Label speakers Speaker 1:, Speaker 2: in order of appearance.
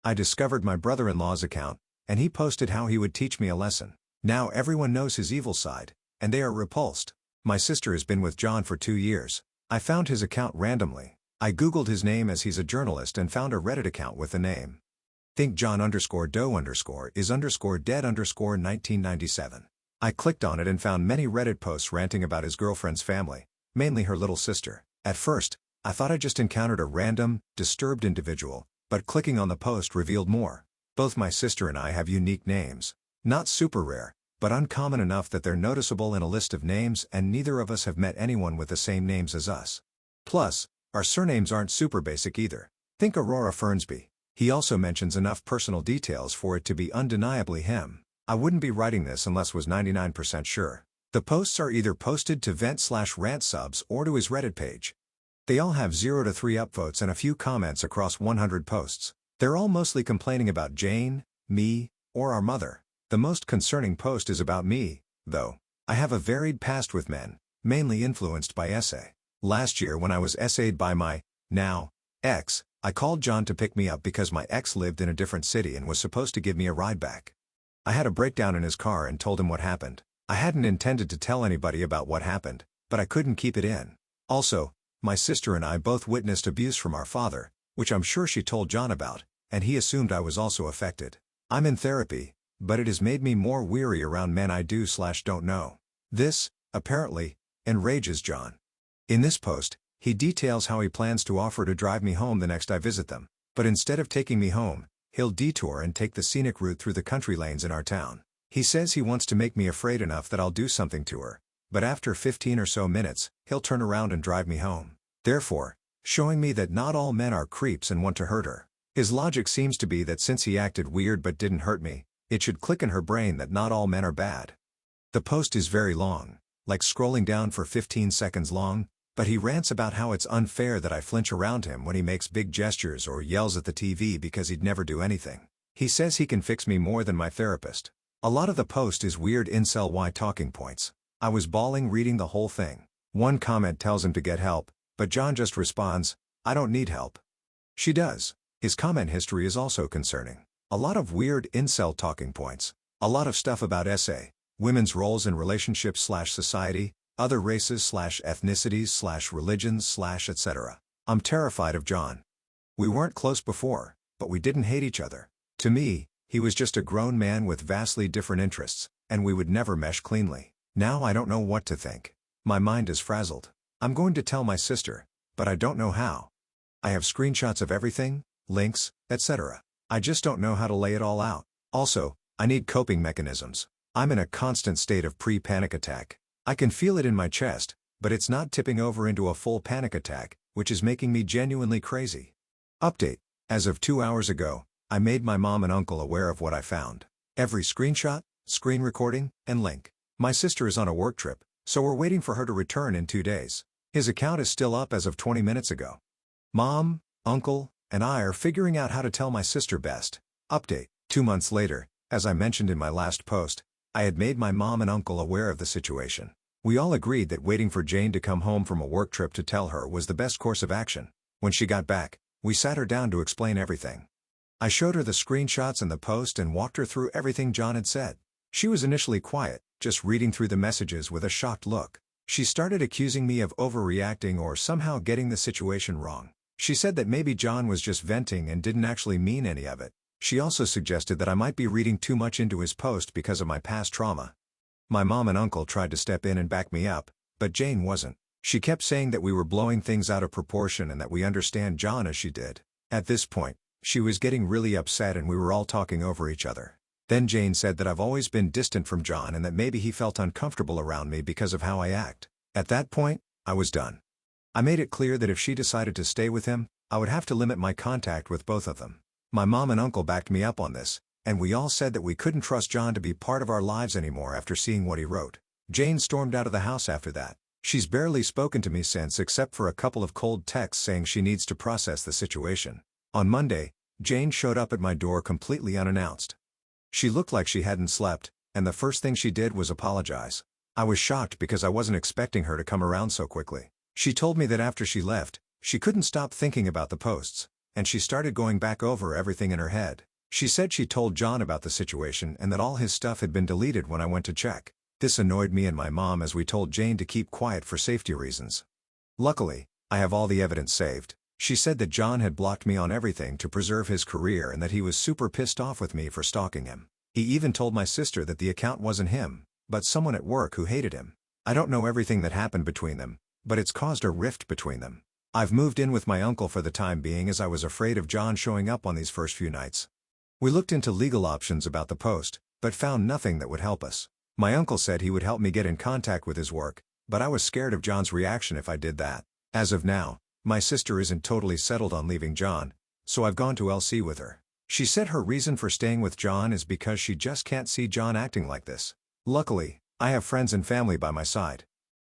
Speaker 1: I discovered my brother-in-law's account, and he posted how he would teach me a lesson. Now everyone knows his evil side, and they are repulsed. My sister has been with John for 2 years. I found his account randomly. I googled his name as he's a journalist and found a Reddit account with the name thinkjohn_doe_is_dead_1997. I clicked on it and found many Reddit posts ranting about his girlfriend's family, mainly her little sister. At first, I thought I just encountered a random, disturbed individual, but clicking on the post revealed more. Both my sister and I have unique names. Not super rare, but uncommon enough that they're noticeable in a list of names, and neither of us have met anyone with the same names as us. Plus, our surnames aren't super basic either. Think Aurora Fernsby. He also mentions enough personal details for it to be undeniably him. I wouldn't be writing this unless was 99% sure. The posts are either posted to vent/rant subs or to his Reddit page. They all have 0 to 3 upvotes and a few comments across 100 posts. They're all mostly complaining about Jane, me, or our mother. The most concerning post is about me, though. I have a varied past with men, mainly influenced by SA. Last year when I was SA'd by my, now, ex, I called John to pick me up because my ex lived in a different city and was supposed to give me a ride back. I had a breakdown in his car and told him what happened. I hadn't intended to tell anybody about what happened, but I couldn't keep it in. Also, my sister and I both witnessed abuse from our father, which I'm sure she told John about, and he assumed I was also affected. I'm in therapy, but it has made me more weary around men I do/don't know. This, apparently, enrages John. In this post, he details how he plans to offer to drive me home the next I visit them, but instead of taking me home, he'll detour and take the scenic route through the country lanes in our town. He says he wants to make me afraid enough that I'll do something to her, but after 15 or so minutes, he'll turn around and drive me home. Therefore, showing me that not all men are creeps and want to hurt her. His logic seems to be that since he acted weird but didn't hurt me, it should click in her brain that not all men are bad. The post is very long, like scrolling down for 15 seconds long, but he rants about how it's unfair that I flinch around him when he makes big gestures or yells at the TV because he'd never do anything. He says he can fix me more than my therapist. A lot of the post is weird incel-y talking points. I was bawling reading the whole thing. One comment tells him to get help, but John just responds, "I don't need help." She does. His comment history is also concerning. A lot of weird incel talking points. A lot of stuff about SA, women's roles in relationships/society, other races/ethnicities/religions/etc. I'm terrified of John. We weren't close before, but we didn't hate each other. To me, he was just a grown man with vastly different interests, and we would never mesh cleanly. Now I don't know what to think. My mind is frazzled. I'm going to tell my sister, but I don't know how. I have screenshots of everything, links, etc. I just don't know how to lay it all out. Also, I need coping mechanisms. I'm in a constant state of pre-panic attack. I can feel it in my chest, but it's not tipping over into a full panic attack, which is making me genuinely crazy. Update. As of 2 hours ago, I made my mom and uncle aware of what I found. Every screenshot, screen recording, and link. My sister is on a work trip, so we're waiting for her to return in 2 days. His account is still up as of 20 minutes ago. Mom, uncle, and I are figuring out how to tell my sister best. Update. 2 months later, as I mentioned in my last post, I had made my mom and uncle aware of the situation. We all agreed that waiting for Jane to come home from a work trip to tell her was the best course of action. When she got back, we sat her down to explain everything. I showed her the screenshots and the post and walked her through everything John had said. She was initially quiet, just reading through the messages with a shocked look. She started accusing me of overreacting or somehow getting the situation wrong. She said that maybe John was just venting and didn't actually mean any of it. She also suggested that I might be reading too much into his post because of my past trauma. My mom and uncle tried to step in and back me up, but Jane wasn't. She kept saying that we were blowing things out of proportion and that we understand John as she did. At this point, she was getting really upset and we were all talking over each other. Then Jane said that I've always been distant from John and that maybe he felt uncomfortable around me because of how I act. At that point, I was done. I made it clear that if she decided to stay with him, I would have to limit my contact with both of them. My mom and uncle backed me up on this, and we all said that we couldn't trust John to be part of our lives anymore after seeing what he wrote. Jane stormed out of the house after that. She's barely spoken to me since except for a couple of cold texts saying she needs to process the situation. On Monday, Jane showed up at my door completely unannounced. She looked like she hadn't slept, and the first thing she did was apologize. I was shocked because I wasn't expecting her to come around so quickly. She told me that after she left, she couldn't stop thinking about the posts. and she started going back over everything in her head. She said she told John about the situation and that all his stuff had been deleted when I went to check. This annoyed me and my mom as we told Jane to keep quiet for safety reasons. Luckily, I have all the evidence saved. She said that John had blocked me on everything to preserve his career and that he was super pissed off with me for stalking him. He even told my sister that the account wasn't him, but someone at work who hated him. I don't know everything that happened between them, but it's caused a rift between them. I've moved in with my uncle for the time being as I was afraid of John showing up on these first few nights. We looked into legal options about the post, but found nothing that would help us. My uncle said he would help me get in contact with his work, but I was scared of John's reaction if I did that. As of now, my sister isn't totally settled on leaving John, so I've gone to LC with her. She said her reason for staying with John is because she just can't see John acting like this. Luckily, I have friends and family by my side.